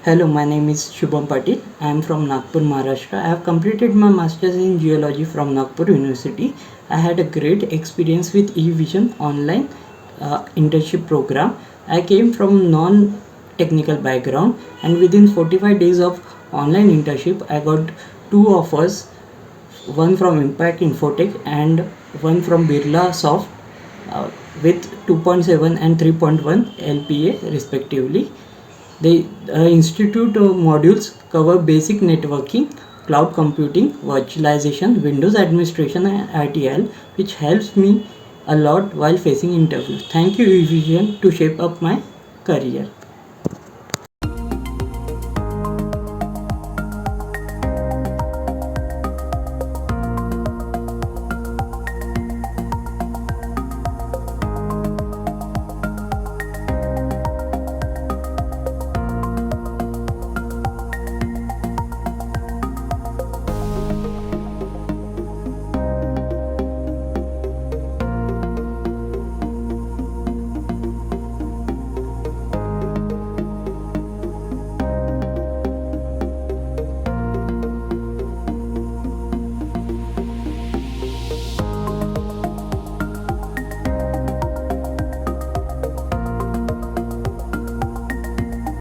Hello, my name is Shubham Patil. I am from Nagpur, Maharashtra. I have completed my masters in Geology from Nagpur University. I had a great experience with Evision online internship program. I came from non-technical background, and within 45 days of online internship, I got two offers, one from Impact Infotech and one from Birlasoft uh, with 2.7 and 3.1 LPA respectively. The institute modules cover basic networking, cloud computing, virtualization, Windows administration, and ITIL, which helps me a lot while facing interviews. Thank you, Evision, to shape up my career.